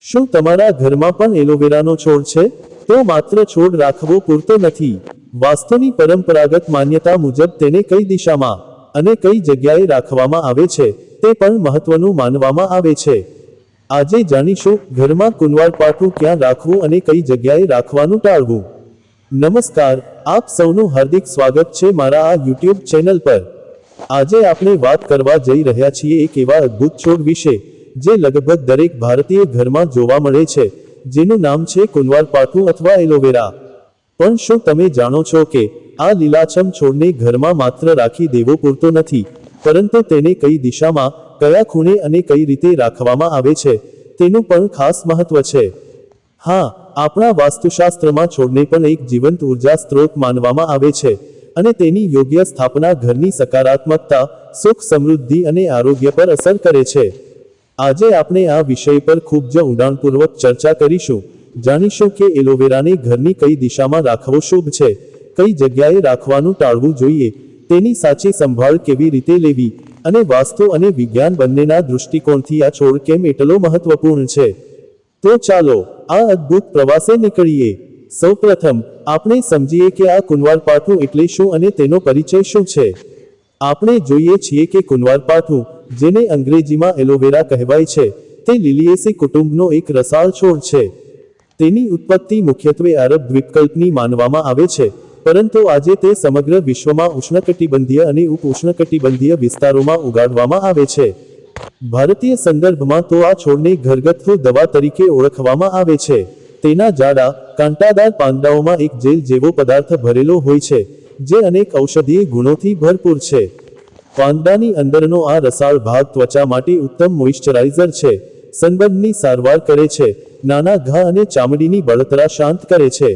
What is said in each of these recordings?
શું તમારા ઘરમાં પણ એલોવેરાનો છોડ છે? તો માત્ર છોડ રાખવો પૂરતો નથી. વાસ્તુની પરંપરાગત માન્યતા મુજબ તેને કઈ દિશામાં અને કઈ જગ્યાએ રાખવામાં આવે છે તે પણ મહત્વનું માનવામાં આવે છે. આજે જાણીશું ઘરમાં કુંવારપાઠું ક્યાં રાખવું અને કઈ જગ્યાએ રાખવાનું ટાળવું. નમસ્કાર, આપ સૌનું હાર્દિક સ્વાગત છે મારા આ યુટ્યુબ ચેનલ પર. આજે આપણે વાત કરવા જઈ રહ્યા છીએ એક એવા અદ્ભુત છોડ વિશે જે લગભગ દરેક ભારતીય ઘરમાં જોવા મળે છે, જેનું નામ છે કુંવારપાઠું અથવા એલોવેરા. પણ શું તમે જાણો છો કે આ લીલાછમ છોડને ઘરમાં માત્ર રાખી દેવો પૂરતો નથી, પરંતુ તેને કઈ દિશામાં, કયા ખૂણે અને કઈ રીતે રાખવામાં આવે છે તેનું પણ ખાસ મહત્વ છે. હા, આપણા વાસ્તુશાસ્ત્રમાં છોડને પણ એક જીવંત ઉર્જા સ્ત્રોત માનવામાં આવે છે અને તેની યોગ્ય સ્થાપના ઘરની સકારાત્મકતા, સુખ, સમૃદ્ધિ અને આરોગ્ય પર અસર કરે છે. આજે આપણે આ વિષય પર ખૂબ જ ઊંડાણપૂર્વક ચર્ચા કરીશું. જાણીશું કે એલોવેરાને ઘરની કઈ દિશામાં રાખવો શુભ છે, કઈ જગ્યાએ રાખવાનું ટાળવું જોઈએ, તેની સાચી સંભાળ કેવી રીતે લેવી, અને વાસ્તુ અને વિજ્ઞાન બંનેના દૃષ્ટિકોણથી આ છોડ કેમ એટલો મહત્વપૂર્ણ છે. તો ચાલો આ અદ્ભુત પ્રવાસે નીકળીએ. સૌપ્રથમ આપણે સમજીએ કે આ કુંવારપાઠું એટલે શું અને તેનો પરિચય શું છે. આપણે જોઈએ છીએ કે કુંવારપાઠું, જેને અંગ્રેજીમાં એલોવેરા કહેવાય છે, તે લિલિએસી કુટુંબનો એક રસાળ છોડ છે. તેની ઉત્પત્તિ મુખ્યત્વે આરબ દ્વીપકલ્પની માનવામાં આવે છે, પરંતુ આજે તે સમગ્ર વિશ્વમાં ઉષ્ણકટિબંધીય અને ઉપ-ઉષ્ણકટિબંધીય વિસ્તારોમાં ઉગાડવામાં આવે છે. ભારતીય સંદર્ભમાં તો આ છોડને ઘરગથ્થુ દવા તરીકે ઓળખવામાં આવે છે. તેના જાડા, કાંટાદાર પાંદડાઓમાં એક જેલ જેવો પદાર્થ ભરેલો હોય છે, જે અનેક ઔષધીય ગુણોથી ભરપૂર છે. પાંદડાની અંદરનો આ રસાળ ભાગ ત્વચા માટે ઉત્તમ મોઇશ્ચરાઇઝર છે, સનબર્નની સારવાર કરે છે, નાના ઘા અને ચામડીની બળતરા શાંત કરે છે.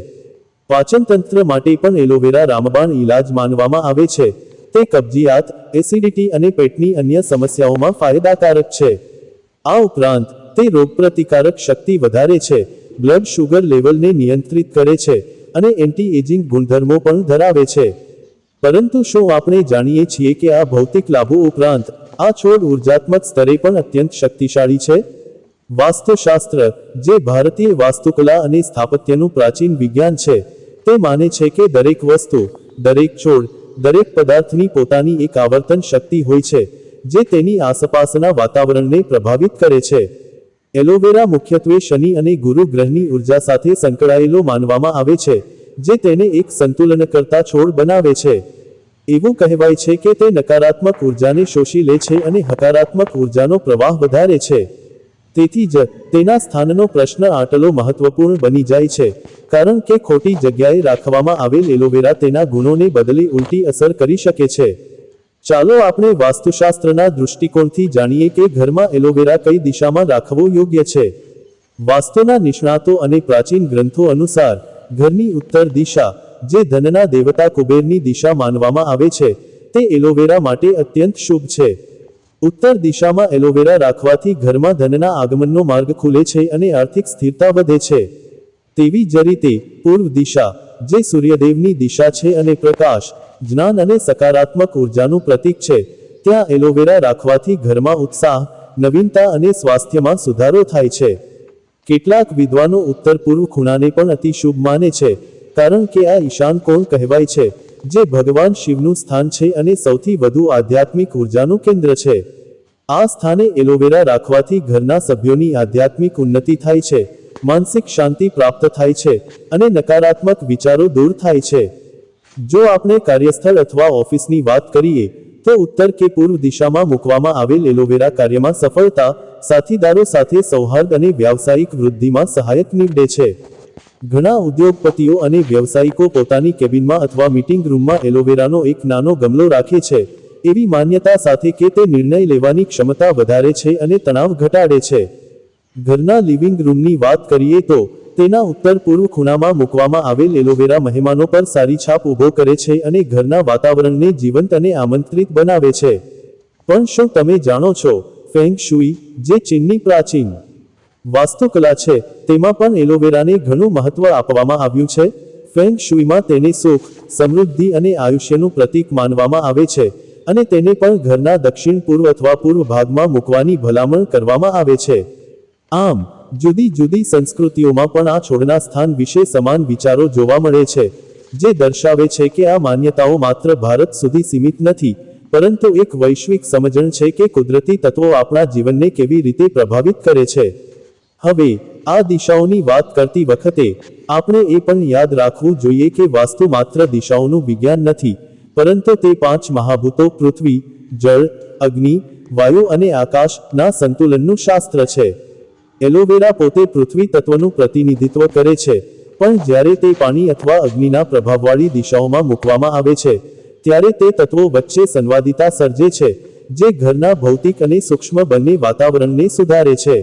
પાચનતંત્ર માટે પણ એલોવેરા રામબાણ ઇલાજ માનવામાં આવે છે. તે કબજિયાત, એસિડિટી અને પેટની અન્ય સમસ્યાઓમાં ફાયદાકારક છે. આ ઉપરાંત તે રોગપ્રતિકારક શક્તિ વધારે છે, બ્લડ શુગર લેવલને નિયંત્રિત કરે છે અને એન્ટી એજિંગ ગુણધર્મો પણ ધરાવે છે. પરંતુ શું આપણે જાણીએ છીએ કે આ ભૌતિક લાભો ઉપરાંત આ છોડ ઉર્જાત્મક સ્તરે પણ અત્યંત શક્તિશાળી છે? વાસ્તુશાસ્ત્ર, જે ભારતીય વાસ્તુકલા અને સ્થાપત્યનું પ્રાચીન વિજ્ઞાન છે, તે માને છે કે દરેક વસ્તુ, દરેક છોડ, દરેક પદાર્થની પોતાની એક આવર્તન શક્તિ હોય છે, જે તેની આસપાસના વાતાવરણને પ્રભાવિત કરે છે. એલોવેરા મુખ્યત્વે શનિ અને ગુરુ ગ્રહની ઉર્જા સાથે સંકળાયેલો માનવામાં આવે છે, જે તેને એક સંતુલનકર્તા છોડ બનાવે છે. એવું કહેવાય છે કે તે નકારાત્મક ઉર્જાને શોષી લે છે અને હકારાત્મક ઉર્જાનો પ્રવાહ વધારે છે. તેથી જ તેના સ્થાનનો પ્રશ્ન આટલો મહત્વપૂર્ણ બની જાય છે, કારણ કે ખોટી જગ્યાએ રાખવામાં આવેલ એલોવેરા તેના ગુણોને બદલે ઉલટી અસર કરી શકે છે. ચાલો આપણે વાસ્તુશાસ્ત્રના દૃષ્ટિકોણથી જાણીએ કે ઘરમાં એલોવેરા કઈ દિશામાં રાખવો યોગ્ય છે. વાસ્તુના નિષ્ણાતો અને પ્રાચીન ગ્રંથો અનુસાર, ઘરની ઉત્તર દિશા, જે ધનના દેવતા કુબેરની દિશા માનવામાં આવે છે, તે એલોવેરા માટે અત્યંત શુભ છે. ઉત્તર દિશામાં એલોવેરા રાખવાથી ઘરમાં ધનના આગમનનો માર્ગ ખુલે છે અને આર્થિક સ્થિરતા વધે છે. તેવી જ રીતે પૂર્વ દિશા, જે સૂર્યદેવની દિશા છે અને પ્રકાશ, જ્ઞાન અને સકારાત્મક ઉર્જાનું પ્રતીક છે, ત્યાં એલોવેરા રાખવાથી ઘરમાં ઉત્સાહ, નવીનતા અને સ્વાસ્થ્યમાં સુધારો થાય છે. કેટલાક વિદ્વાનો ઉત્તર પૂર્વ ખૂણાને પણ અતિ શુભ માને છે, કારણ કે આ ઈશાન કોણ કહેવાય છે, જે ભગવાન શિવનું સ્થાન છે અને સૌથી વધુ આધ્યાત્મિક ઉર્જાનું કેન્દ્ર છે. આ સ્થાને એલોવેરા રાખવાથી ઘરના સભ્યોની આધ્યાત્મિક ઉન્નતિ થાય છે, માનસિક શાંતિ પ્રાપ્ત થાય છે અને નકારાત્મક વિચારો દૂર થાય છે. જો આપણે કાર્યસ્થળ અથવા ઓફિસની વાત કરીએ, તો ઉત્તર કે પૂર્વ દિશામાં મૂકવામાં આવેલ એલોવેરા કાર્યમાં સફળતા, સાથીદારો સાથે સૌહાર્દ અને વ્યાવસાયિક વૃદ્ધિમાં સહાયક નીવડે છે. ઘણા ઉદ્યોગપતિઓ અને વ્યવસાયિકો પોતાની કેબિનમાં અથવા મીટિંગ રૂમમાં એલોવેરાનો એક નાનો ગમલો રાખે છે, એવી માન્યતા સાથે કે તે નિર્ણય લેવાની ક્ષમતા વધારે છે અને તણાવ ઘટાડે છે. ઘરના લિવિંગ રૂમની વાત કરીએ તો, તેના ઉત્તર પૂર્વ ખૂણામાં મૂકવામાં આવેલ એલોવેરા મહેમાનો પર સારી છાપ ઊભો કરે છે અને ઘરના વાતાવરણને જીવંત અને આમંત્રિત બનાવે છે. પણ શું તમે જાણો છો, ફેંગ શુઇ, જે ચીનની પ્રાચીન વાસ્તુકલા છે, તેમાં પણ એલોવેરાને ઘણું મહત્વ આપવામાં આવ્યું છે. ફેંગ શુઇમાં તેને સુખ, સમૃદ્ધિ અને આયુષ્યનું પ્રતીક માનવામાં આવે છે અને તેને પણ ઘરના દક્ષિણ પૂર્વ અથવા પૂર્વ ભાગમાં મૂકવાની ભલામણ કરવામાં આવે છે. આમ જુદી જુદી સંસ્કૃતિઓમાં પણ આ છોડના સ્થાન વિશે સમાન વિચારો જોવા મળે છે, જે દર્શાવે છે કે આ માન્યતાઓ માત્ર ભારત સુધી સીમિત નથી, પરંતુ એક વૈશ્વિક સમજણ છે કે કુદરતી તત્વો આપણા જીવનને કેવી રીતે પ્રભાવિત કરે છે. હવે આ દિશાઓની વાત કરતી વખતે આપણે એ પણ યાદ રાખવું જોઈએ કે વાસ્તુ માત્ર દિશાઓનું વિજ્ઞાન નથી, પરંતુ તે 5 મહાભૂતો પૃથ્વી, જળ, અગ્નિ, વાયુ અને આકાશના સંતુલનનું શાસ્ત્ર છે. એલોવેરા પોતે પૃથ્વી તત્વનું પ્રતિનિધિત્વ કરે છે, પણ જ્યારે તે પાણી અથવા અગ્નિના પ્રભાવવાળી દિશાઓમાં મૂકવામાં આવે છે, ત્યારે તે તત્વો વચ્ચે સંવાદિતા સર્જે છે, જે ઘરના ભૌતિક અને સૂક્ષ્મ બંને વાતાવરણને સુધારે છે.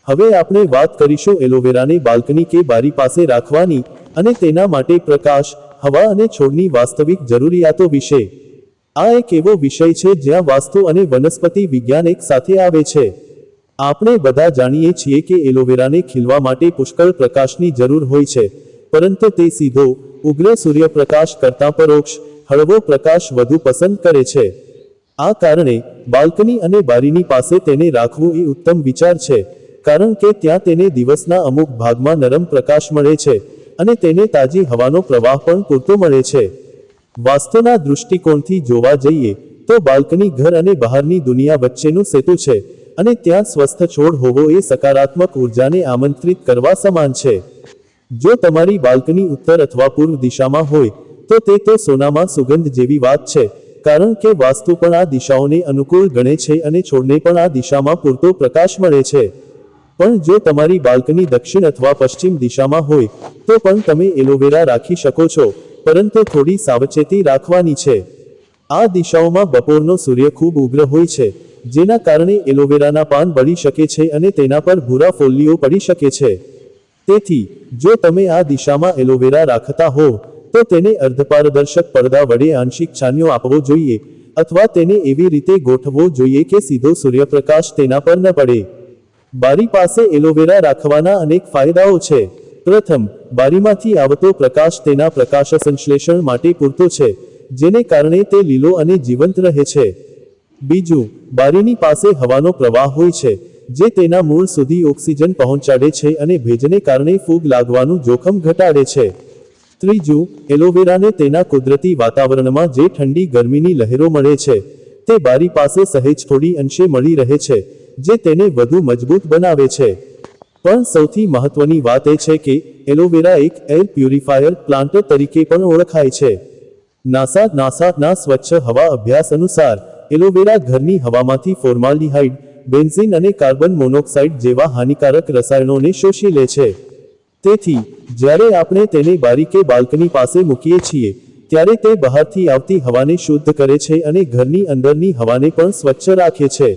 હવે આપણે વાત કરીશું એલોવેરાને બાલ્કની કે બારી પાસે રાખવાની અને તેના માટે પ્રકાશ, હવા અને છોડની વાસ્તવિક જરૂરિયાતો વિશે. આ એક એવો વિષય છે જ્યાં વાસ્તુ અને વનસ્પતિ વિજ્ઞાન એક સાથે આવે છે. આપણે બધા જાણીએ છીએ કે એલોવેરાને ખીલવા માટે પુષ્કળ પ્રકાશની જરૂર હોય છે, પરંતુ તે સીધો, ઉગ્ર સૂર્યપ્રકાશ કરતાં પરોક્ષ, હળવો પ્રકાશ વધુ પસંદ કરે છે. આ કારણે બાલ્કની અને બારીની પાસે તેને રાખવું એ ઉત્તમ વિચાર છે, કારણ કે ત્યાં તેને દિવસના અમુક ભાગમાં નરમ પ્રકાશ મળે છે અને તેને તાજી હવાનો પ્રવાહ પણ પૂરતો મળે છે. વાસ્તુના દૃષ્ટિકોણથી જોવા જઈએ તો બાલ્કની ઘર અને બહારની દુનિયા વચ્ચેનું સેતુ છે, અને ત્યાં સ્વસ્થ છોડ હોવો એ સકારાત્મક ઉર્જાને આમંત્રિત કરવા સમાન છે. જો તમારી બાલ્કની ઉત્તર અથવા પૂર્વ દિશામાં હોય તો તે તો સોનામાં સુગંધ જેવી વાત છે, કારણ કે વાસ્તુ પણ આ દિશાઓને અનુકૂળ ગણે છે અને છોડને પણ આ દિશામાં પૂરતો પ્રકાશ મળે છે. પણ જો તમારી બાલ્કની દક્ષિણ અથવા પશ્ચિમ દિશામાં હોય તો પણ તમે એલોવેરા રાખી શકો છો, પરંતુ થોડી સાવચેતી રાખવાની છે. આ દિશાઓમાં બપોરનો સૂર્ય ખૂબ ઉગ્ર હોય છે, જેના કારણે એલોવેરાના પાન બળી શકે છે અને તેના પર ભૂરા ફોલ્લીઓ પડી શકે છે. તેથી જો તમે આ દિશામાં એલોવેરા રાખતા હો તો તેને અર્ધપારદર્શક પડદા વડે આંશિક છાંયો આપવો જોઈએ, અથવા તેને એવી રીતે ગોઠવવો જોઈએ કે સીધો સૂર્યપ્રકાશ તેના પર ન પડે. બારી પાસે એલોવેરા રાખવાના અનેક ફાયદાઓ છે. પ્રથમ, બારીમાંથી આવતો પ્રકાશ તેના પ્રકાશ સંશ્લેષણ માટે પૂરતો છે, જેને કારણે તે લીલો અને જીવંત રહે છે. બીજું, બારીની પાસે હવાનો પ્રવાહ હોય છે, જે તેના મૂળ સુધી ઓક્સિજન પહોંચાડે છે અને ભેજને કારણે ફૂગ લાગવાનું જોખમ ઘટાડે છે. ત્રીજું, એલોવેરાને તેના કુદરતી વાતાવરણમાં જે ઠંડી ગરમીની લહેરો મળે છે, તે બારી પાસે સહેજ થોડી અંશે મળી રહે છે, જે તેને વધુ મજબૂત બનાવે છે. પણ સૌથી મહત્વની વાત એ છે કે એલોવેરા એક એર પ્યુરિફાયર પ્લાન્ટ તરીકે પણ ઓળખાય છે. નાસાના સ્વચ્છ હવા અભ્યાસ અનુસાર એલોવેરા ઘરની હવામાંથી ફોર્માલ્ડિહાઇડ, બેન્ઝીન અને કાર્બન મોનોક્સાઇડ જેવા હાનિકારક રસાયણોને શોષી લે છે. તેથી જ્યારે આપણે તેને બારી કે બાલ્કની પાસે મૂકીએ છીએ ત્યારે તે બહારથી આવતી હવાને શુદ્ધ કરે છે અને ઘરની અંદરની હવાને પણ સ્વચ્છ રાખે છે.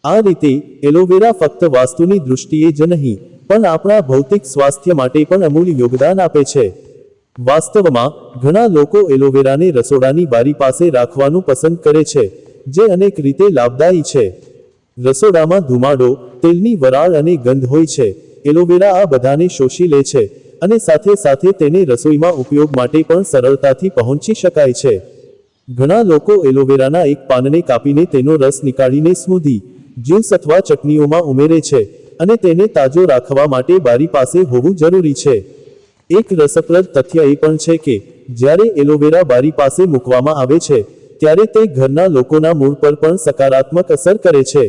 આ રીતે એલોવેરા ફક્ત વાસ્તુની દૃષ્ટિએ જ નહીં, પણ આપણા ભૌતિક સ્વાસ્થ્ય માટે પણ અમૂલ્ય યોગદાન આપે છે. વાસ્તવમાં ઘણા લોકો એલોવેરાને રસોડાની બારી પાસે રાખવાનું પસંદ કરે છે, જે અનેક રીતે લાભદાયી છે. રસોડામાં ધુમાડો, તેલની વરાળ અને ગંધ હોય છે. એલોવેરા આ બધાને શોષી લે છે અને સાથે સાથે તેને રસોઈમાં ઉપયોગ માટે પણ સરળતાથી પહોંચી શકાય છે. ઘણા લોકો એલોવેરાના એક પાનને કાપીને તેનો રસ નીકાળીને સ્મૂધી, જ્યુસ અથવા ચટણીઓમાં ઉમેરે છે અને તેને તાજો રાખવા માટે બારી પાસે હોવું જરૂરી છે. એક રસપ્રદ તથ્ય એ પણ છે કે જ્યારે એલોવેરા બારી પાસે મૂકવામાં આવે છે ત્યારે તે ઘરના લોકોના મૂડ પર પણ સકારાત્મક અસર કરે છે.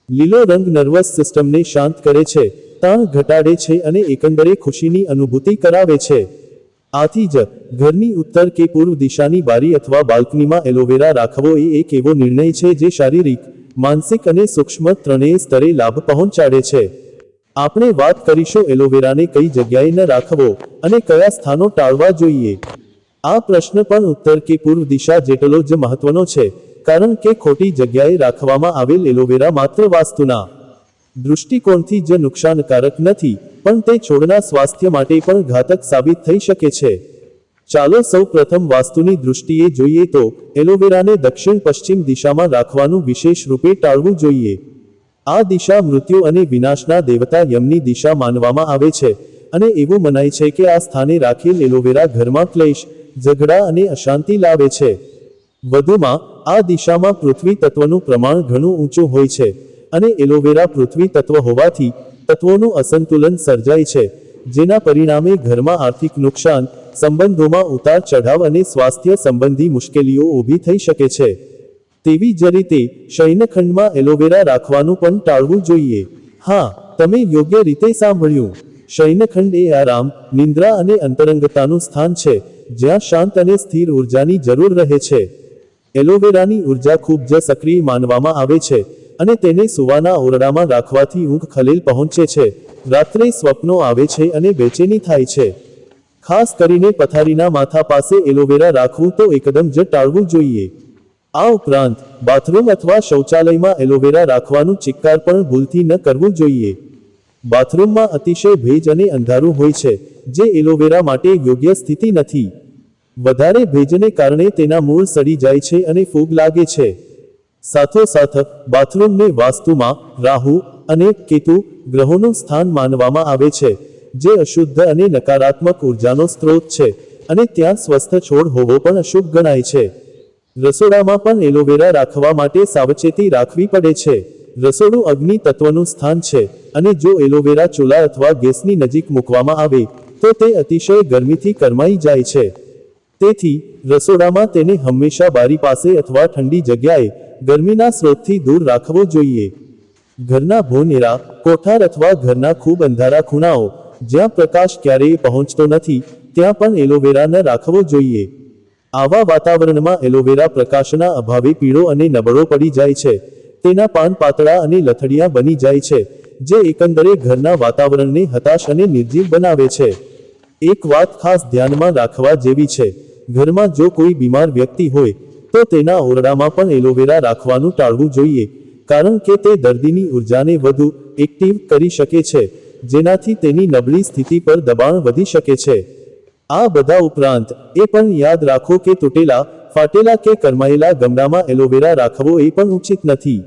લીલો રંગ નર્વસ સિસ્ટમને શાંત કરે છે, તાણ ઘટાડે છે અને એકંદરે ખુશીની અનુભૂતિ કરાવે છે. આથી જ ઘરની ઉત્તર કે પૂર્વ દિશાની બારી અથવા બાલ્કનીમાં એલોવેરા રાખવો એ એક એવો નિર્ણય છે જે શારીરિક, માનસિક અને સૂક્ષ્મ ત્રણેય સ્તરે લાભ પહોંચાડે છે. આપણે વાત કરીશું એલોવેરાને કઈ જગ્યાએ ન રાખવો અને કયા સ્થાનો ટાળવા જોઈએ. આ પ્રશ્ન પણ ઉત્તર કે પૂર્વ દિશા જેટલો જ મહત્વનો છે, કારણ કે ખોટી જગ્યાએ રાખવામાં આવેલ એલોવેરા માત્ર વાસ્તુના દૃષ્ટિકોણથી જ નુકસાનકારક નથી, પણ તે છોડના સ્વાસ્થ્ય માટે પણ ઘાતક સાબિત થઈ શકે છે. ચાલો સૌ પ્રથમ વાસ્તુની દૃષ્ટિએ જોઈએ તો એલોવેરાને દક્ષિણ પશ્ચિમ દિશામાં રાખવાનું વિશેષ રૂપે ટાળવું જોઈએ. આ દિશા મૃત્યુ અને વિનાશના દેવતા યમની દિશા માનવામાં આવે છે અને એવું મનાય છે કે આ સ્થાને રાખેલ એલોવેરા ઘરમાં ક્લેશ, ઝઘડા અને અશાંતિ લાવે છે. વધુમાં આ દિશામાં પૃથ્વી તત્વનું પ્રમાણ ઘણું ઊંચું હોય છે અને એલોવેરા પૃથ્વી તત્વ હોવાથી તત્વોનું અસંતુલન સર્જાય છે, જેના પરિણામે ઘરમાં આર્થિક નુકસાન, સંબંધોમાં ઉતાર ચઢાવ અને સ્વાસ્થ્ય સંબંધી મુશ્કેલીઓ ઊભી થઈ શકે છે. તેવી જ રીતે શયનખંડમાં એલોવેરા રાખવાનું પણ ટાળવું જોઈએ. હા, તમે યોગ્ય રીતે સાંભળ્યું. શયનખંડ એ આરામ, નિંદ્રા અને અંતરંગતાનું સ્થાન છે, જ્યાં શાંત અને સ્થિર ઉર્જાની જરૂર રહે છે. એલોવેરાની ઉર્જા ખૂબ જ સક્રિય માનવામાં આવે છે, અને તેને સૂવાના ઓરડામાં રાખવાથી ઊંઘ ખલેલ પહોંચે છે, રાત્રે સ્વપ્નો આવે છે અને બેચેની થાય છે. ખાસ કરીને પથારીના માથા પાસે એલોવેરા રાખવું તો એકદમ જ ટાળવું જોઈએ. આ ઉપરાંત બાથરૂમ અથવા શૌચાલયમાં એલોવેરા રાખવાનું ચિક્કાર પણ ભૂલથી ન કરવું જોઈએ. બાથરૂમમાં અતિશય ભેજ અને અંધારું હોય છે, જે એલોવેરા માટે યોગ્ય સ્થિતિ નથી. વધારે ભેજને કારણે તેના મૂળ સડી જાય છે અને ફૂગ લાગે છે. સાથોસાથ બાથરૂમને વાસ્તુમાં રાહુ અને કેતુ ગ્રહોનું સ્થાન માનવામાં આવે છે, જે અશુદ્ધ અને નકારાત્મક ઉર્જાનો સ્ત્રોત છે, અને ત્યાં સ્વસ્થ છોડ હોવો પણ અશુભ ગણાય છે. રસોડામાં પણ એલોવેરા રાખવા માટે સાવચેતી રાખવી પડે છે. રસોડું અગ્નિ તત્વનું સ્થાન છે, અને જો એલોવેરા ચૂલા અથવા ગેસની નજીક મૂકવામાં આવે તો તે અતિશય ગરમીથી કરમાઈ જાય છે. તેથી રસોડામાં તેને હંમેશા બારી પાસે અથવા ઠંડી જગ્યાએ ગરમીના સ્ત્રોતથી દૂર રાખવો જોઈએ. ઘરના ભોનેરા, કોઠાર અથવા ઘરના ખૂબ અંધારા ખૂણાઓ, જ્યાં પ્રકાશ ક્યારેય પહોંચતો નથી, ત્યાં પણ એલોવેરા ન રાખવો જોઈએ. આવા વાતાવરણમાં એલોવેરા પ્રકાશના અભાવે પીળો અને નબળો પડી જાય છે. તેના પાન પાતળા અને લથડિયા બની જાય છે, જે એકંદરે ઘરના વાતાવરણને હતાશ અને નિર્જીવ બનાવે છે. એક વાત ખાસ ધ્યાનમાં રાખવા જેવી છે. ઘરમાં જો કોઈ બીમાર વ્યક્તિ હોય તો તેના ઓરડામાં પણ એલોવેરા રાખવાનું ટાળવું જોઈએ, કારણ કે તે દર્દીની ઉર્જાને વધુ એક્ટિવ કરી શકે છે, જેનાથી તેની નબળી સ્થિતિ પર દબાણ વધી શકે છે. આ બધા ઉપરાંત એ પણ યાદ રાખો કે તૂટેલા, ફાટેલા કે કરમાયેલા ગમડામાં એલોવેરા રાખવો એ પણ ઉચિત નથી.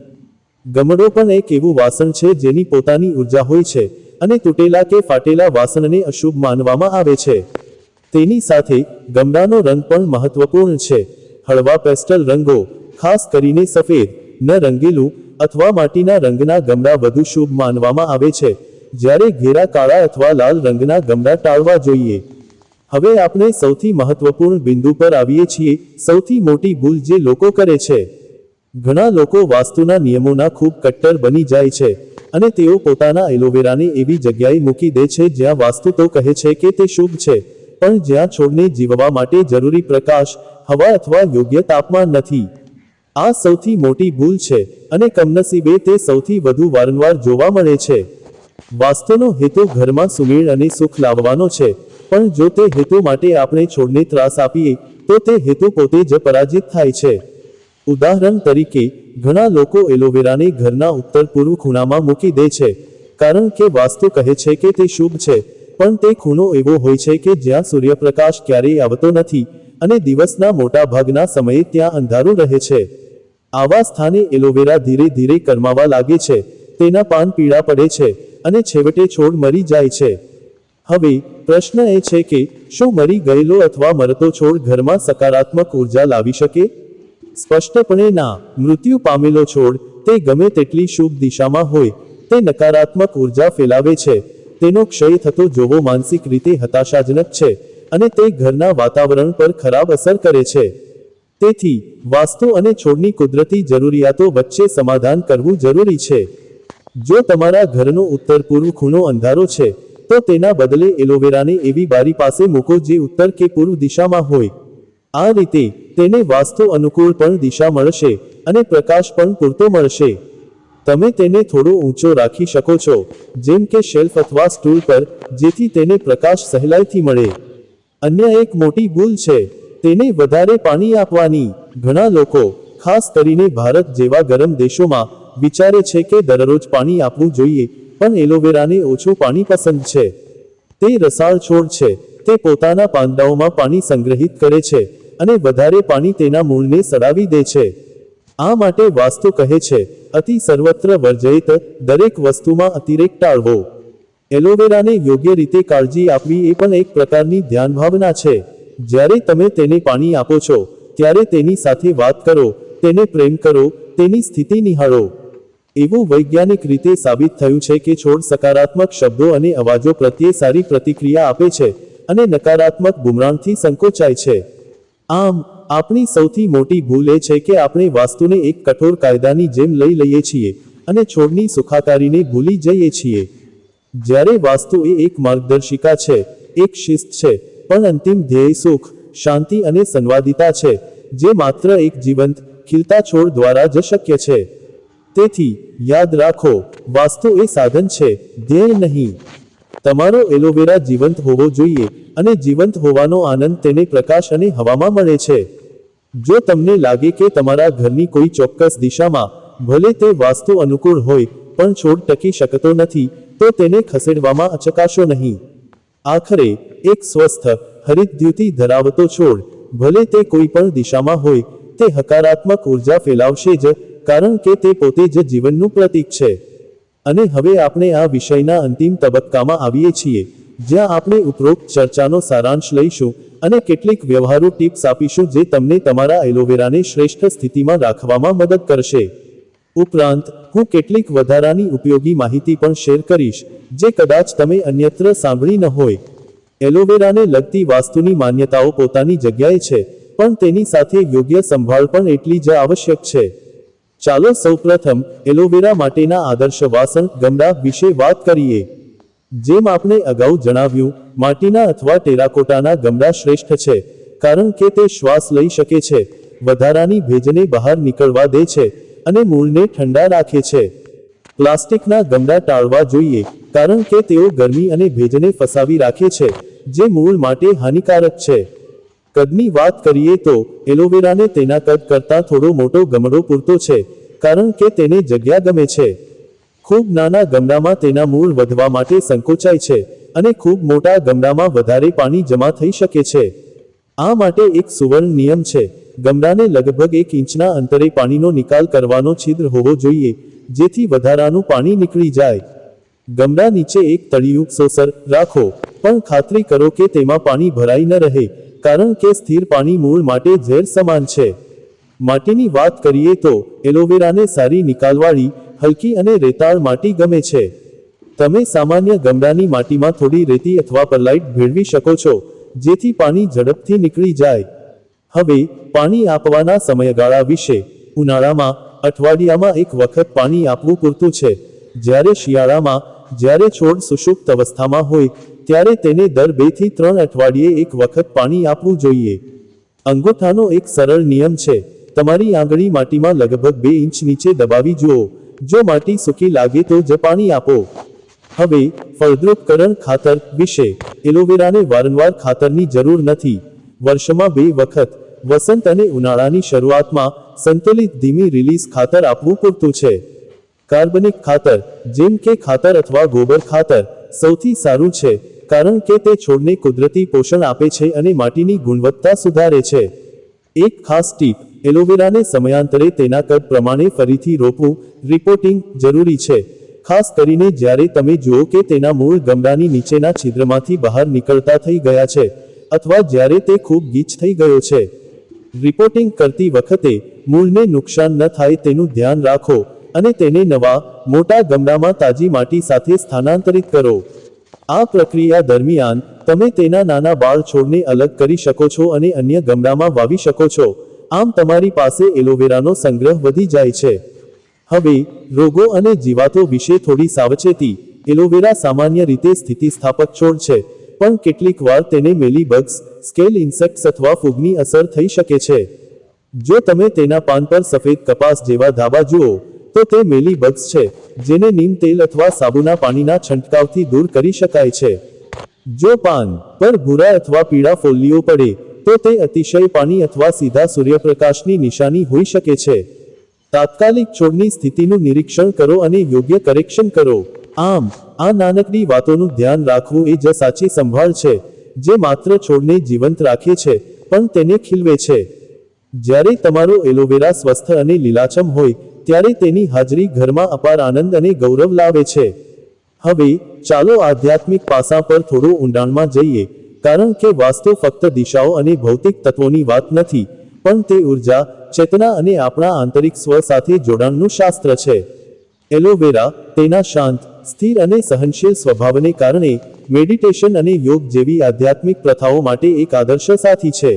ગમડો પણ એક એવું વાસણ છે જેની પોતાની ઉર્જા હોય છે, અને તૂટેલા કે ફાટેલા વાસણને અશુભ માનવામાં આવે છે. તેની સાથે ગમડાનો રંગ પણ મહત્વપૂર્ણ છે. હળવા પેસ્ટલ રંગો, ખાસ કરીને સફેદ, ન રંગેલું અથવા માટીના રંગના ગમડા વધુ શુભ માનવામાં આવે છે, જ્યારે ઘેરા કાળા અથવા લાલ રંગના ગમડા ટાળવા જોઈએ. હવે આપણે સૌથી મહત્વપૂર્ણ બિંદુ પર આવીએ છીએ, સૌથી મોટી ભૂલ જે લોકો કરે છે. ઘણા લોકો વાસ્તુના નિયમોના ખૂબ કટ્ટર બની જાય છે, અને તેઓ પોતાના એલોવેરાને એવી જગ્યાએ મૂકી દે છે જ્યાં વાસ્તુ તો કહે છે કે તે શુભ છે, પણ જ્યાં છોડને જીવવા માટે જરૂરી પ્રકાશ, હવા અથવા યોગ્ય તાપમાન નથી. આ સૌથી મોટી ભૂલ છે, અને કમનસીબે તે સૌથી વધુ વારંવાર જોવા મળે છે. વાસ્તુનો હેતુ ઘરમાં સુમેળ અને સુખ લાવવાનો છે, પણ જો તે હેતુ માટે આપણે છોડને ત્રાસ આપીએ તો તે હેતુ પોતે જ પરાજિત થાય છે. ઉદાહરણ તરીકે, ઘણા લોકો એલોવેરાને ઘરના ઉત્તર પૂર્વ ખૂણામાં મૂકી દે છે, કારણ કે વાસ્તુ કહે છે કે તે શુભ છે, પણ તે ખૂણો એવો હોય છે કે જ્યાં સૂર્યપ્રકાશ ક્યારેય આવતો નથી, અને દિવસના મોટા ભાગના સમયે ત્યાં અંધારું રહે છે. આવા સ્થાને એલોવેરા ધીરે ધીરે કરમાવા લાગે છે, તેના પાન પીળા પડે છે, અને છેવટે છોડ મરી જાય છે. હવે પ્રશ્ન એ છે કે શું મરી ગયેલો અથવા મરતો છોડ ઘરમાં સકારાત્મક ઉર્જા લાવી શકે? સ્પષ્ટપણે ના. મૃત્યુ પામેલો છોડ, તે ગમે તેટલી શુભ દિશામાં હોય, તે નકારાત્મક ઉર્જા ફેલાવે છે. તેનો ક્ષય થતો જોવો માનસિક રીતે હતાશાજનક છે, અને તે ઘરના વાતાવરણ પર ખરાબ અસર કરે છે. તેથી વાસ્તુ અને છોડની કુદરતી જરૂરિયાતો વચ્ચે સમાધાન કરવું જરૂરી છે. જો તમારા ઘરનો ઉત્તર પૂર્વ ખૂણો અંધારો છે, તો તેના બદલે એલોવેરાને એવી બારી પાસે મૂકો જે ઉત્તર કે પૂર્વ દિશામાં હોય. આ રીતે તેને વાસ્તુ અનુકૂળ પણ દિશા મળશે, અને પ્રકાશ પણ પૂરતો મળશે. તમે તેને થોડો ઊંચો રાખી શકો છો, જેમ કે શેલ્ફ અથવા સ્ટૂલ પર, જેથી તેને પ્રકાશ સહેલાઈથી મળે. અન્ય એક મોટી ભૂલ છે તેને વધારે પાણી આપવાની. ઘણા લોકો, ખાસ કરીને ભારત જેવા ગરમ દેશોમાં, વિચારે છે કે દરરોજ પાણી આપવું જોઈએ, પણ એલોવેરાને ઓછું પાણી પસંદ છે. તે રસાળ છોડ છે, તે પોતાના પાંદડાઓમાં પાણી સંગ્રહિત કરે છે, અને વધારે પાણી તેના મૂળને સડાવી દે છે. આ માટે વાસ્તુ કહે છે, અતિ સર્વત્ર વર્જયિત, દરેક વસ્તુમાં અતિરેક ટાળવો. એલોવેરાને યોગ્ય રીતે કાળજી આપવી એ પણ એક પ્રકારની ધ્યાન ભાવના છે. જ્યારે તમે તેને પાણી આપો છો, ત્યારે તેની સાથે વાત કરો, તેને પ્રેમ કરો, તેની સ્થિતિ નિહાળો. એવું વૈજ્ઞાનિક રીતે સાબિત થયું છે કે છોડ સકારાત્મક શબ્દો અને અવાજો પ્રત્યે સારી પ્રતિક્રિયા આપે છે અને નકારાત્મક બુમરાણથી સંકોચાય છે. આમ, આપણી સૌથી મોટી ભૂલ એ છે કે આપણે વાસ્તુને એક કઠોર કાયદાની જેમ લઈ લઈએ છીએ અને છોડની સુખાકારીને ભૂલી જઈએ છીએ. જ્યારે વાસ્તુ એ એક માર્ગદર્શિકા છે, એક શિસ્ત છે, પણ અંતિમ ધ્યેય સુખ, શાંતિ અને સંવાદિતા છે, જે માત્ર એક જીવંત, ખીલતા છોડ દ્વારા જ શક્ય છે. તેથી, યાદ રાખો, વાસ્તુ એ સાધન છે, ધ્યેય નહીં. તમારો એલોવેરા જીવંત હોવો જોઈએ, અને જીવંત હોવાનો આનંદ તેને પ્રકાશ અને હવામાં મળે છે. જો તમને લાગે કે તમારા ઘરની કોઈ ચોક્કસ દિશામાં, ભલે તે વાસ્તુ અનુકૂળ હોય, પણ છોડ ટકી શકતો નથી, તો તેને ખસેડવામાં અચકાશો નહીં. આખરે, એક સ્વસ્થ, હરિતદ્યુતિ ધરાવતો છોડ, ભલે તે કોઈ પણ દિશામાં હોય, તે હકારાત્મક ઉર્જા ફેલાવશે જ, કારણ કે તે પોતે જ જીવનનું પ્રતીક છે. અને હવે આપણે આ વિષયના અંતિમ તબક્કામાં આવીએ છીએ, જ્યાં આપણે ઉપરોક્ત ચર્ચાનો સારાંશ લઈશું અને કેટલીક વ્યવહારુ ટિપ્સ આપીશું જે તમને તમારા એલોવેરાને શ્રેષ્ઠ સ્થિતિમાં રાખવામાં મદદ કરશે. ઉપરાંત, હું કેટલીક વધારાની ઉપયોગી માહિતી પણ શેર કરીશ, જે કદાચ તમે અન્યત્ર સાંભળી ન હોય. એલોવેરાને લગતી વાસ્તુની માન્યતાઓ પોતાની જગ્યાએ છે, પણ તેની સાથે યોગ્ય સંભાળ પણ એટલી જ આવશ્યક છે. ચાલો સૌપ્રથમ એલોવેરા માટેના આદર્શ વાસણ ગમલા વિશે વાત કરીએ. જેમ આપણે અગાઉ જણાવ્યું, માટીના અથવા ટેરાકોટાના ગમલા શ્રેષ્ઠ છે, કારણ કે તે શ્વાસ લઈ શકે છે, વધારાની ભેજને બહાર નીકળવા દે છે અને મૂળને ઠંડા રાખે છે. પ્લાસ્ટિકના ગમલા ટાળવા જોઈએ, કારણ કે તેઓ ગરમી અને ભેજને ફસાવી રાખે છે, જે મૂળ માટે હાનિકારક છે. કદની વાત કરીએ તો, એલોવેરાને તેના કદ કરતાં થોડો મોટો ગમલો પૂરતો છે, કારણ કે તેને જગ્યા ગમે છે. ખૂબ નાના ગમલામાં તેના મૂળ વધવા માટે સંકોચાય છે, અને ખૂબ મોટા ગમલામાં વધારે પાણી જમા થઈ શકે છે. આ માટે એક સુવર્ણ નિયમ છે: ગમલાને લગભગ 1 ઇંચના અંતરે પાણીનો નિકાલ કરવાનો છિદ્ર હોવો જોઈએ, જેથી વધારાનું પાણી નીકળી જાય. ગમલા નીચે એક તળિયું સોસર રાખો, પણ ખાતરી કરો કે તેમાં પાણી ભરાઈ ન રહે, કારણ કે સ્થિર પાણી મૂળ માટે ઝેર સમાન છે. માટીની વાત કરીએ તો, એલોવેરાને સારી નિકાલવાળી, હલકી અને રેતાળ માટી ગમે છે. તમે સામાન્ય ગમલાની માટીમાં થોડી રેતી અથવા પરલાઇટ ભેળવી શકો છો, જેથી પાણી ઝડપથી નીકળી જાય. હવે, પાણી આપવાના સમયગાળા વિશે. ઉનાળામાં, અઠવાડિયામાં એક વખત પાણી આપવું પૂરતું છે. જ્યારે શિયાળામાં, જ્યારે છોડ સુષુપ્ત અવસ્થામાં હોય, ત્યારે તેને દર 2 થી 3 અઠવાડિયે એક વખત પાણી આપવું જોઈએ. અંગૂઠાનો એક સરળ નિયમ છે: તમારી આંગળી માટીમાં લગભગ 2 ઇંચ નીચે દબાવી જુઓ. જો માટી સૂકી લાગે તો જ પાણી આપો. હવે, ફળદ્રુપકરણ ખાતર વિશે. એલોવેરાને વારંવાર ખાતરની જરૂર નથી. વર્ષમાં 2 વખત, વસંત અને ઉનાળાની શરૂઆતમાં, સંતુલિત ધીમી રિલીઝ ખાતર આપવું પૂરતું છે. કાર્બનિક ખાતર, જેમ કે ખાતર અથવા ગોબર ખાતર, સૌથી સારું છે, કારણ કે તે છોડને કુદરતી પોષણ આપે છે અને માટીની ગુણવત્તા સુધારે છે. એક ખાસ ટીપ: એલોવેરાને સમયાંતરે તેના કદ પ્રમાણે ફરીથી રોપવું, રિપોર્ટિંગ, જરૂરી છે, ખાસ કરીને જ્યારે તમે જુઓ કે તેના મૂળ ગમલાની નીચેના છિદ્રમાંથી બહાર નીકળતા થઈ ગયા છે, અથવા જ્યારે તે ખૂબ ગીચ થઈ ગયો છે. રિપોર્ટિંગ કરતી વખતે, મૂળને નુકસાન ન થાય તેનું ધ્યાન રાખો, અને તેને નવા, મોટા ગમલામાં તાજી માટી સાથે સ્થાનાંતરિત કરો. આ પ્રક્રિયા દરમિયાન, તમે તેના નાના બાળ છોડને અલગ કરી શકો છો અને અન્ય ગમલામાં વાવી શકો છો. આમ તમારી પાસે એલોવેરાનો સંગ્રહ વધી જાય છે. હવે, રોગો અને જીવાતો વિશે થોડી સાવચેતી. એલોવેરા સામાન્ય રીતે સ્થિતિસ્થાપક છોડ છે, પણ કેટલીક વાર તેને મેલીબગ્સ, સ્કેલ ઇન્સેક્ટ્સ અથવા ફૂગની અસર થઈ શકે છે. જો તમે તેના પાન પર સફેદ કપાસ જેવા ધાબા જુઓ, તો તે મેલીબગ્સ છે, જેને નીમ તેલ અથવા સાબુના પાણીના છંટકાવથી દૂર કરી શકાય છે. જો પાન પર ભૂરા અથવા પીળા ફોલ્લીઓ પડે, તો તે અતિશય પાણી અથવા સીધા સૂર્યપ્રકાશની નિશાની હોઈ શકે છે. તાત્કાલિક છોડની સ્થિતિનું નિરીક્ષણ કરો અને યોગ્ય કરેક્શન કરો. આમ, આ નાનકડી વાતોનું ધ્યાન રાખવું એ જ સાચી સંભાળ છે, જે માત્ર છોડને જીવંત રાખે છે, પણ તેને ખીલવે છે. જ્યારે તમારો એલોવેરા સ્વસ્થ અને લીલાછમ હોય, ત્યારે તેની હાજરી ઘરમાં અપાર આનંદ અને ગૌરવ લાવે છે. હવે, ચાલો આધ્યાત્મિક પાસા પર થોડો ઊંડાણમાં જઈએ, કારણ કે વાસ્તુ ફક્ત દિશાઓ અને ભૌતિક તત્વોની વાત નથી, પણ તે ઉર્જા, ચેતના અને આપણા આંતરિક સ્વ સાથે જોડાણનું શાસ્ત્ર છે. એલોવેરા તેના શાંત, સ્થિર અને સહનશીલ સ્વભાવને કારણે મેડિટેશન અને યોગ જેવી આધ્યાત્મિક પ્રથાઓ માટે એક આદર્શ સાથી છે.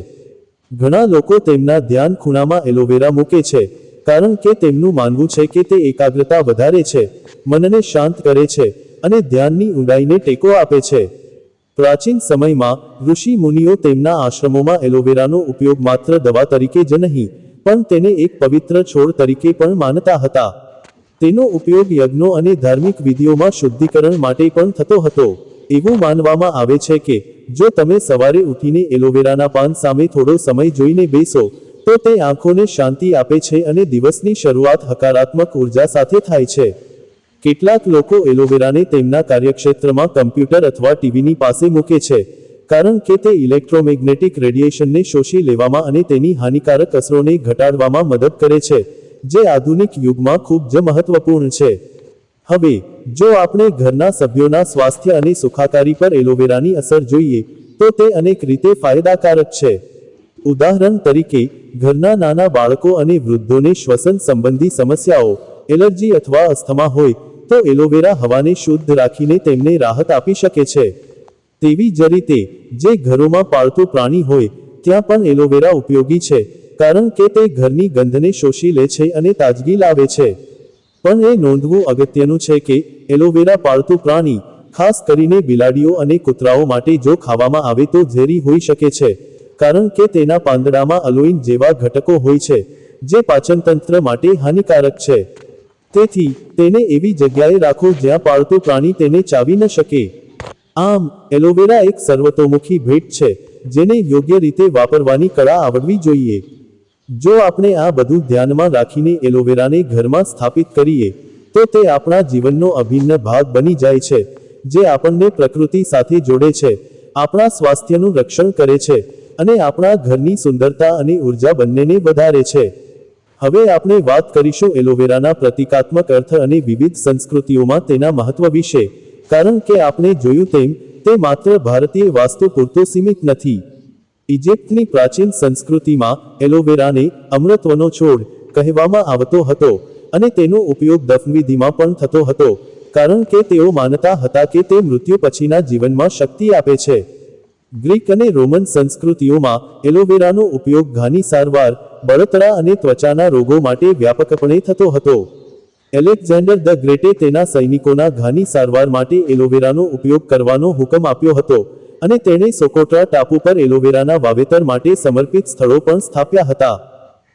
ઘણા લોકો તેમના ધ્યાન ખૂણામાં એલોવેરા મૂકે છે, કારણ કે તેમનું માનવું છે કે તે એકાગ્રતા વધારે છે, મનને શાંત કરે છે અને ધ્યાનની ઊંડાઈને ટેકો આપે છે. પ્રાચીન સમયમાં ઋષિ મુનિઓ તેમના આશ્રમોમાં એલોવેરાનો ઉપયોગ માત્ર દવા તરીકે જ નહીં, પણ તેને એક પવિત્ર છોડ તરીકે પણ માનતા હતા. તેનો ઉપયોગ યજ્ઞો અને ધાર્મિક વિધિઓમાં શુદ્ધિકરણ માટે પણ થતો હતો. એવું માનવામાં આવે છે કે જો તમે સવારે ઉઠીને એલોવેરાના પાન સામે થોડો સમય જોઈને બેસો, તો તે આંખોને શાંતિ આપે છે અને દિવસની શરૂઆત હકારાત્મક ઉર્જા સાથે થાય છે. કેટલાક લોકો એલોવેરાને તેમના કાર્યક્ષેત્રમાં કમ્પ્યુટર અથવા ટીવીની પાસે મૂકે છે, કારણ કે તે ઇલેક્ટ્રોમેગ્નેટિક રેડિયેશનને શોષી લેવામાં અને તેની હાનિકારક અસરોને ઘટાડવામાં મદદ કરે છે, જે આધુનિક યુગમાં ખૂબ જ મહત્વપૂર્ણ છે. હવે, જો આપણે ઘરના સભ્યોના સ્વાસ્થ્ય અને સુખાકારી પર એલોવેરાની અસર જોઈએ, તો તે અનેક રીતે ફાયદાકારક છે. ઉદાહરણ તરીકે, ઘરના નાના બાળકો અને વૃદ્ધોને શ્વસન સંબંધી સમસ્યાઓ, એલર્જી અથવા અસ્થમા હોય, તો એલોવેરા હવાને શુદ્ધ રાખીને તેમને રાહત આપી શકે છે. તેવી જ રીતે, જે ઘરોમાં પાળતું પ્રાણી હોય, ત્યાં પણ એલોવેરા ઉપયોગી છે, કારણ કે તે ઘરની ગંધને શોષી લે છે અને તાજગી લાવે છે. પણ એ નોંધવું અગત્યનું છે કે એલોવેરા પાળતું પ્રાણી, ખાસ કરીને બિલાડીઓ અને કૂતરાઓ માટે જો ખાવામાં આવે તો ઝેરી હોઈ શકે છે, કારણ કે તેના પાંદડામાં અલોઇન જેવા ઘટકો હોય છે, જે પાચનતંત્ર માટે હાનિકારક છે. તેથી, તેને એવી જગ્યાએ રાખો જ્યાં પાળતું પ્રાણી તેને ચાવી ન શકે. આમ, એલોવેરા એક સર્વતોમુખી ભેટ છે, જેને યોગ્ય રીતે વાપરવાની કળા આવડવી જોઈએ. જો આપણે આ બધું ધ્યાનમાં રાખીને એલોવેરાને ઘરમાં સ્થાપિત કરીએ, તો તે આપણા જીવનનો અભિન્ન ભાગ બની જાય છે, જે આપણને પ્રકૃતિ સાથે જોડે છે, આપણા સ્વાસ્થ્યનું રક્ષણ કરે છે અને આપણા ઘરની સુંદરતા અને ઉર્જા બંનેને વધારે છે. હવે આપણે વાત કરીશું એલોવેરાના પ્રતીકાત્મક અર્થ અને વિવિધ સંસ્કૃતિઓમાં તેના મહત્વ વિશે, કારણ કે આપણે જોયું તેમ, તે માત્ર ભારતીય વાસ્તુ પૂરતો સીમિત નથી. ઇજિપ્તની પ્રાચીન સંસ્કૃતિમાં એલોવેરાને અમૃતવનો છોડ કહેવામાં આવતો હતો અને તેનો ઉપયોગ દફનવિધિમાં પણ થતો હતો, કારણ કે તેઓ માનતા હતા કે તે મૃત્યુ પછીના જીવનમાં શક્તિ આપે છે. ગ્રીક અને રોમન સંસ્કૃતિઓમાં એલોવેરાનો ઉપયોગ ઘાની સારવાર, બળતરા અને ત્વચાના રોગો માટે વ્યાપકપણે થતો હતો. એલેક્ઝાન્ડર ધ ગ્રેટે તેના સૈનિકોના ઘાની સારવાર માટે એલોવેરાનો ઉપયોગ કરવાનો હુકમ આપ્યો હતો, અને તેણે સોકોટ્રા ટાપુ પર એલોવેરાના વાવેતર માટે સમર્પિત સ્થળો પણ સ્થાપ્યા હતા.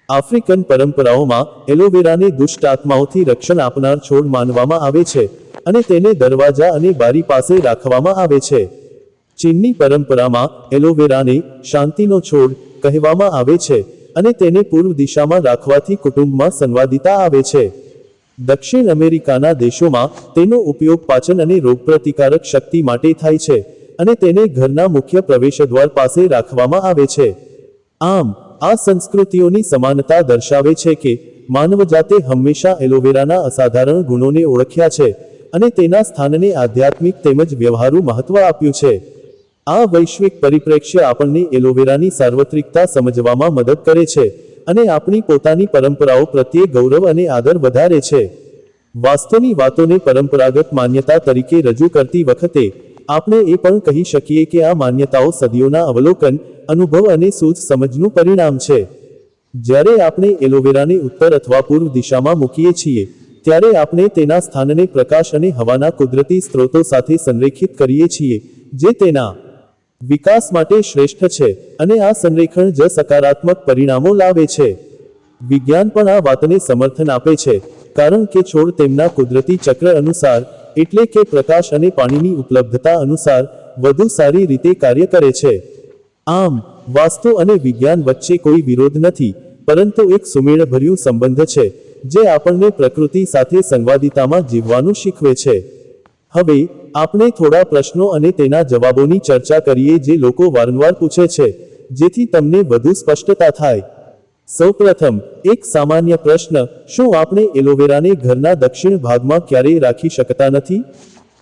આફ્રિકન પરંપરાઓમાં એલોવેરાને દુષ્ટ આત્માઓથી રક્ષણ આપનાર છોડ માનવામાં આવે છે, અને તેને દરવાજા અને બારી પાસે રાખવામાં આવે છે. ચીનની પરંપરામાં એલોવેરાને શાંતિનો છોડ કહેવામાં આવે છે, અને તેને પૂર્વ દિશામાં રાખવાથી કુટુંબમાં સંવાદિતા આવે છે. દક્ષિણ અમેરિકાના દેશોમાં તેનો ઉપયોગ પાચન અને રોગપ્રતિકારક શક્તિ માટે થાય છે, અને તેને ઘરના મુખ્ય પ્રવેશદ્વાર પાસે રાખવામાં આવે છે. આમ, આ સંસ્કૃતિઓની સમાનતા દર્શાવે છે કે માનવજાતે હંમેશા એલોવેરાના અસાધારણ ગુણોને ઓળખ્યા છે અને તેના સ્થાનને આધ્યાત્મિક તેમજ વ્યવહારુ મહત્વ આપ્યું છે. આ વૈશ્વિક પરિપ્રેક્ષ્ય આપણને એલોવેરાની સાર્વત્રિકતા સમજવામાં મદદ કરે છે અને આપણી પોતાની પરંપરાઓ પ્રત્યે ગૌરવ અને આદર વધારે છે. વાસ્તવની વાતોને પરંપરાગત માન્યતા તરીકે રજૂ કરતી વખતે, આપણે એ પણ કહી શકીએ કે આ માન્યતાઓ સદીઓના અવલોકન, અનુભવ અને સૂઝ સમજનું પરિણામ છે. જ્યારે આપણે એલોવેરાને ઉત્તર અથવા પૂર્વ દિશામાં મૂકીએ છીએ, ત્યારે આપણે તેના સ્થાનને પ્રકાશ અને હવાના કુદરતી સ્ત્રોતો સાથે સંરેખિત કરીએ છીએ, જે તેના વિકાસ માટે શ્રેષ્ઠ છે, અને આ સંરેખણ જ સકારાત્મક પરિણામો લાવે છે. વિજ્ઞાન પણ આ વાતને સમર્થન આપે છે, કારણ કે છોડ તેમના કુદરતી ચક્ર અનુસાર, એટલે કે પ્રકાશ અને પાણીની ઉપલબ્ધતા અનુસાર, વધુ સારી રીતે કાર્ય કરે છે. આમ, વાસ્તુ અને વિજ્ઞાન વચ્ચે કોઈ વિરોધ નથી, પરંતુ એક સુમેળભર્યું સંબંધ છે, જે આપણને પ્રકૃતિ સાથે સંવાદિતામાં જીવવાનું શીખવે છે. હવે, આપણે થોડા પ્રશ્નો અને તેના જવાબોની ચર્ચા કરીએ જે લોકો વારંવાર પૂછે છે, જેથી તમને વધુ સ્પષ્ટતા થાય. સૌપ્રથમ, એક સામાન્ય પ્રશ્ન: શું આપણે એલોવેરાને ઘરના દક્ષિણ ભાગમાં ક્યારેય રાખી શકતા નથી?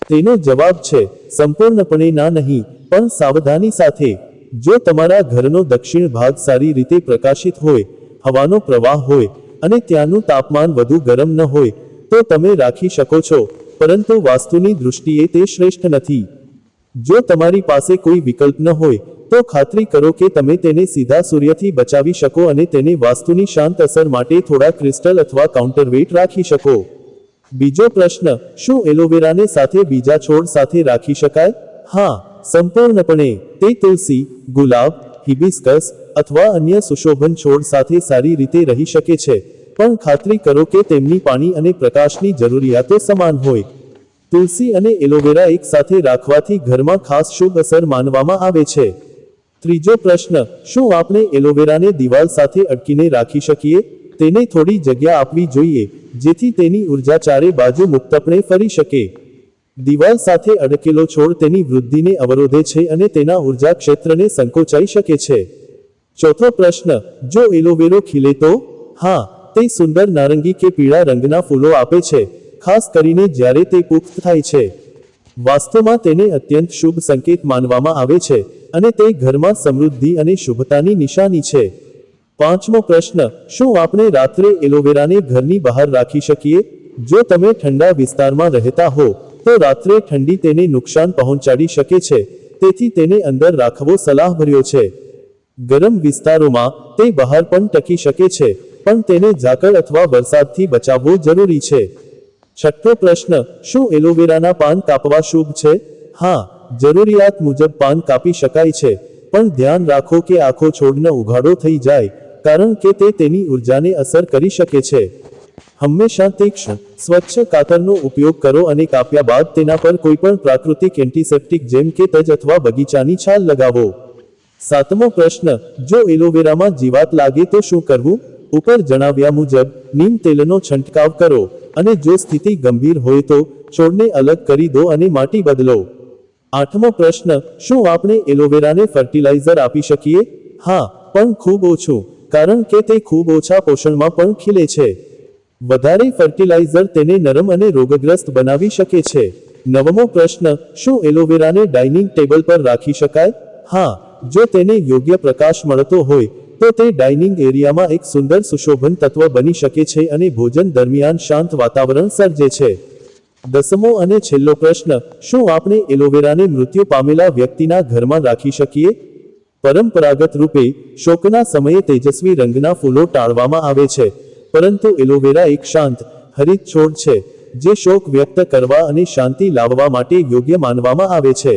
તેનો જવાબ છે, સંપૂર્ણપણે ના નહીં, પણ સાવધાની સાથે. જો તમારા ઘરનો દક્ષિણ ભાગ સારી રીતે પ્રકાશિત હોય, હવાનો પ્રવાહ હોય, અને ત્યાંનું તાપમાન વધુ ગરમ ન હોય, તો તમે રાખી શકો છો, પરંતુ વાસ્તુની દૃષ્ટિએ તે શ્રેષ્ઠ નથી. જો તમારી પાસે કોઈ વિકલ્પ ન હોય તો ખાતરી કરો કે તમે તેને સીધા સૂર્યથી બચાવી શકો અને તેને વાસ્તુની શાંત અસર માટે થોડા ક્રિસ્ટલ અથવા કાઉન્ટરવેટ રાખી શકો. બીજો પ્રશ્ન, શું એલોવેરાને સાથે બીજા છોડ સાથે રાખી શકાય? હા, સંપૂર્ણપણે. તે તુલસી, ગુલાબ, હિબિસ્કસ અથવા અન્ય સુશોભન છોડ સાથે સારી રીતે રહી શકે છે, પણ ખાતરી કરો કે તેમની પાણી અને પ્રકાશની જરૂરિયાતો સમાન હોય. તુલસી અને એલોવેરા એક સાથે રાખવાથી ઘરમાં ખાસ શુભ અસર માનવામાં આવે છે. ત્રીજો પ્રશ્ન, શું આપણે એલોવેરાને દિવાલ સાથે અટકીને રાખી શકીએ? તેને થોડી જગ્યા આપવી જોઈએ, જેથી તેની ઉર્જા ચારે બાજુ મુક્તપણે ફરી શકે. દિવાલ સાથે અડકેલો છોડ તેની વૃદ્ધિને અવરોધે છે અને તેના ઉર્જા ક્ષેત્રને સંકોચાઈ શકે છે. ચોથો પ્રશ્ન, જો એલોવેરો ખીલે તો? હા, તે સુંદર નારંગી કે પીળા રંગના ફૂલો આપે છે, ખાસ કરીને જ્યારે તે પુખ્ત થાય છે. વાસ્તવમાં તેને અત્યંત શુભ સંકેત માનવામાં આવે છે અને તે ઘરમાં સમૃદ્ધિ અને શુભતાની નિશાની છે. પાંચમો પ્રશ્ન, શું આપણે રાત્રે એલોવેરાને ઘરની બહાર રાખી શકીએ? જો તમે ઠંડા વિસ્તારમાં રહેતા હો તો રાત્રે ઠંડી તેને નુકસાન પહોંચાડી શકે છે, તેથી તેને અંદર રાખવો સલાહભર્યો છે. ગરમ વિસ્તારોમાં તે બહાર પણ ટકી શકે છે, પણ તેને ઝાકળ અથવા વરસાદથી બચાવવો જરૂરી છે. છઠ્ઠો પ્રશ્ન, શું એલોવેરાના પાન કાપવા શુભ છે? હા, જરૂરિયાત મુજબ પાન કાપી શકાય છે, પણ ધ્યાન રાખો કે આખો છોડ ન ઉઘાડો થઈ જાય, કારણ કે તે તેની ઉર્જાને અસર કરી શકે છે. હંમેશા તીક્ષ્ણ, સ્વચ્છ કાતરનો ઉપયોગ કરો અને કાપ્યા બાદ તેના પર કોઈપણ પ્રાકૃતિક એન્ટિસેપ્ટિક જેમ કે તજ અથવા બગીચાની છાલ લગાવો. સાતમો પ્રશ્ન, જો એલોવેરામાં જીવાત લાગે તો શું કરવું? ઉપર જણાવ્યા મુજબ નીમ તેલનો છંટકાવ કરો, અને જો સ્થિતિ ગંભીર હોય તો છોડને અલગ કરી દો અને માટી બદલો. આઠમો પ્રશ્ન, શું આપણે એલોવેરાને ફર્ટિલાઇઝર આપી શકીએ? હા, પણ ખૂબ ઓછું, કારણ કે તે ખૂબ ઓછા પોષણમાં પણ ખીલે છે. વધારે ફર્ટિલાઇઝર તેને નરમ અને રોગગ્રસ્ત બનાવી શકે છે. નવમો પ્રશ્ન, શું એલોવેરાને ડાઇનિંગ ટેબલ પર રાખી શકાય? હા, જો તેને યોગ્ય પ્રકાશ મળતો હોય તો તે ડાઇનિંગ એરિયામાં એક સુંદર સુશોભન તત્વ બની શકે છે અને ભોજન દરમિયાન શાંત વાતાવરણ સર્જે છે. દસમો અને છેલ્લો પ્રશ્ન, શું આપણે એલોવેરાને મૃત્યુ પામેલા વ્યક્તિના ઘરમાં રાખી શકીએ? પરંપરાગત રૂપે શોકના સમયે તેજસ્વી રંગના ફૂલો ટાળવામાં આવે છે, પરંતુ એલોવેરા એક શાંત, હરિત છોડ છે, જે શોક વ્યક્ત કરવા અને શાંતિ લાવવા માટે યોગ્ય માનવામાં આવે છે.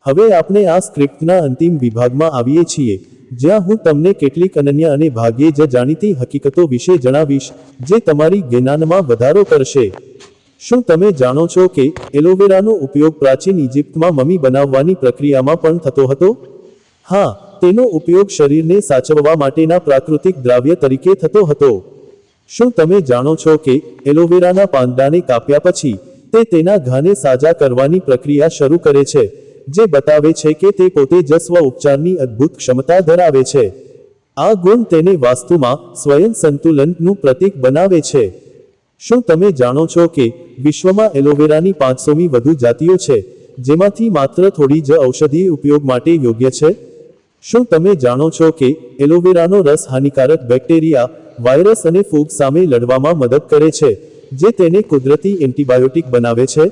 હવે આપણે આ સ્ક્રિપ્ટના અંતિમ વિભાગમાં આવીએ છીએ, જ્યાં હું તમને કેટલીક અનન્ય અને ભાગ્યે જ જાણીતી હકીકતો વિશે જણાવીશ, જે તમારી જ્ઞાનમાં વધારો કરશે. શું તમે જાણો છો કે એલોવેરાનો ઉપયોગ પ્રાચીન ઇજિપ્તમાં મમી બનાવવાની પ્રક્રિયામાં પણ થતો હતો? હા, તેનો ઉપયોગ શરીરને સાચવવા માટેના પ્રાકૃતિક દ્રાવ્ય તરીકે થતો હતો. શું તમે જાણો છો કે એલોવેરાના પાંદડાને કાપ્યા પછી તે તેના ઘાને સાજા કરવાની પ્રક્રિયા શરૂ કરે છે, જે બતાવે છે કે તે પોતે જ સ્વ ઉપચારની અદ્ભુત ક્ષમતા ધરાવે છે. આ ગુણ તેને વાસ્તુમાં સ્વયં સંતુલનનું પ્રતીક બનાવે છે. શું તમે જાણો છો કે વિશ્વમાં એલોવેરાની 500મી વધુ જાતિઓ છે, જેમાંથી માત્ર થોડી જ ઔષધીય ઉપયોગ માટે યોગ્ય છે? શું તમે જાણો છો કે એલોવેરાનો રસ હાનિકારક બેક્ટેરિયા, વાયરસ અને ફૂગ સામે લડવામાં મદદ કરે છે, જે તેને કુદરતી એન્ટીબાયોટિક બનાવે છે?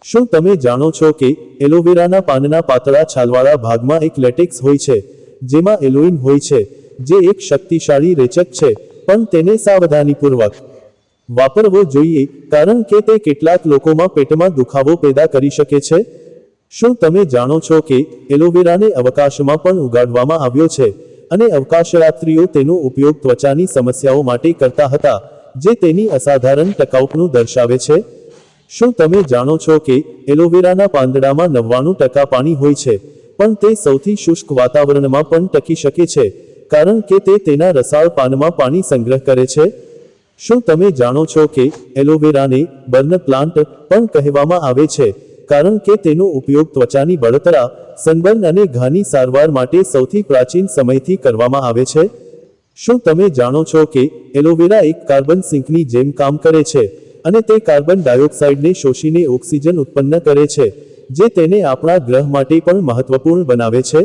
શું તમે જાણો છો કે એલોવેરાના પાનના પાતળા છાલવાળા ભાગમાં એક લેટેક્સ હોય છે, જેમાં એલોઇન હોય છે, જે એક શક્તિશાળી રેચક છે, પણ તેને સાવધાનીપૂર્વક વાપરવો જોઈએ, કારણ કે તે કેટલાક લોકોમાં પેટમાં દુખાવો પેદા કરી શકે છે? શું તમે જાણો છો કે એલોવેરાને અવકાશમાં પણ ઉગાડવામાં આવ્યો છે, અને અવકાશયાત્રીઓ તેનો ઉપયોગ ત્વચાની સમસ્યાઓ માટે કરતા હતા, જે તેની અસાધારણ ટકાઉપણું દર્શાવે છે? શું તમે જાણો છો કે એલોવેરાના પાંદડામાં 99% પાણી હોય છે, પણ તે સૌથી શુષ્ક વાતાવરણમાં પણ ટકી શકે છે, કારણ કે તે તેના રસાળ પાનમાં પાણી સંગ્રહ કરે છે? શું તમે જાણો છો કે એલોવેરાને બર્ન પ્લાન્ટ પણ કહેવામાં આવે છે, કારણ કે તેનો ઉપયોગ ત્વચાની બળતરા, સનબર્ન અને ઘાની સારવાર માટે સૌથી પ્રાચીન સમયથી કરવામાં આવે છે? શું તમે જાણો છો કે એલોવેરા એક કાર્બન સિંકની જેમ કામ કરે છે, અને તે કાર્બન ડાયોક્સાઇડને શોષીને ઓક્સિજન ઉત્પન્ન કરે છે, જે તેને આપણા ગ્રહ માટે પણ મહત્વપૂર્ણ બનાવે છે?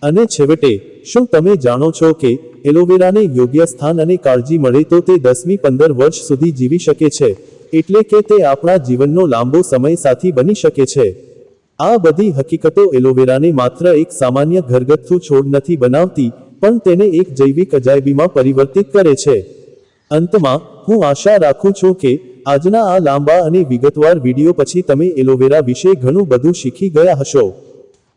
અને છેવટે, શું તમે જાણો છો કે એલોવેરાને યોગ્ય સ્થાન અને કાળજી મળે તો તે 10 થી 15 વર્ષ સુધી જીવી શકે છે, એટલે કે તે આપણા જીવનનો લાંબો સમય સાથી બની શકે છે. આ બધી હકીકતો એલોવેરાને માત્ર એક સામાન્ય ઘરગથ્થુ છોડ નથી બનાવતી, પણ તેને એક જૈવિક અજાયબીમાં પરિવર્તિત કરે છે. અંતમાં, હું આશા રાખું છું કે આજના આ લાંબા અને વિગતવાર વિડિયો પછી તમે એલોવેરા વિશે ઘણું બધું શીખી ગયા હશો.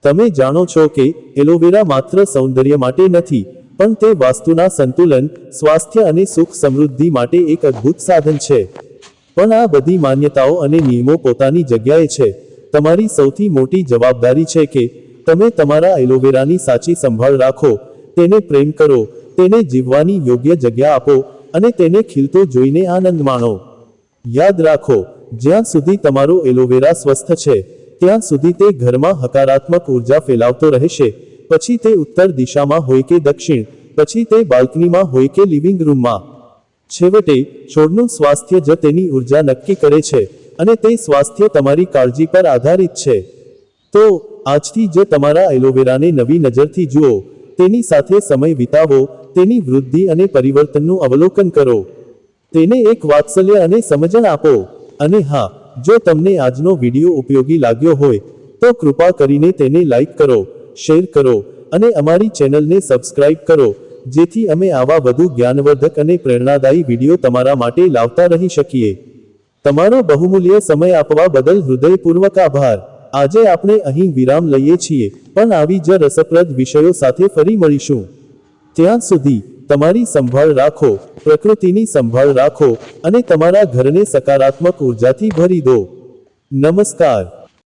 તમે જાણો છો કે એલોવેરા માત્ર સૌંદર્ય માટે નથી, પણ તે વાસ્તુના સંતુલન, સ્વાસ્થ્ય અને સુખ સમૃદ્ધિ માટે એક અદ્ભુત સાધન છે. પણ આ બધી માન્યતાઓ અને નિયમો પોતાની જગ્યાએ છે. તમારી સૌથી મોટી જવાબદારી છે કે તમે તમારા એલોવેરાની સાચી સંભાળ રાખો, તેને પ્રેમ કરો, તેને જીવવાની યોગ્ય જગ્યા આપો, અને તેને ખીલતો જોઈને આનંદ માણો. યાદ રાખો, જ્યાં સુધી તમારો એલોવેરા સ્વસ્થ છે, ત્યાં સુધી તે ઘરમાં હકારાત્મક ઉર્જા ફેલાવતો રહેશે. પછી તે ઉત્તર દિશામાં હોય કે દક્ષિણ, પછી તે બાલ્કનીમાં હોય કે લિવિંગ રૂમમાં. છેવટે, છોડનું સ્વાસ્થ્ય જ તેની ઉર્જા નક્કી કરે છે, અને તે સ્વાસ્થ્ય તમારી કાળજી પર આધારિત છે. તો આજથી જ તમારા એલોવેરાને નવી નજરથી જુઓ, તેની સાથે સમય વિતાવો, તેની વૃદ્ધિ અને પરિવર્તનનું અવલોકન કરો. તેને એક વાત્સલ્ય અને સમજણ આપો. અને હા, જો તમને આજનો વિડિયો ઉપયોગી લાગ્યો હોય, તો કૃપા કરીને તેને લાઈક કરો, શેર કરો, અને અમારી ચેનલને સબસ્ક્રાઇબ કરો, જેથી અમે આવા વધુ જ્ઞાનવર્ધક અને પ્રેરણાદાયી વિડિયો તમારા માટે લાવતા રહી શકીએ. તમારો બહુમૂલ્ય સમય આપવા બદલ હૃદયપૂર્વક આભાર. આજે આપણે અહીં વિરામ લઈએ છીએ, પણ આવી જ રસપ્રદ વિષયો સાથે ફરી મળીશું. ત્યાં સુધી તમારી સંભાળ રાખો, પ્રકૃતિની સંભાળ રાખો, અને તમારા ઘરને સકારાત્મક ઉર્જાથી ભરી દો. નમસ્કાર.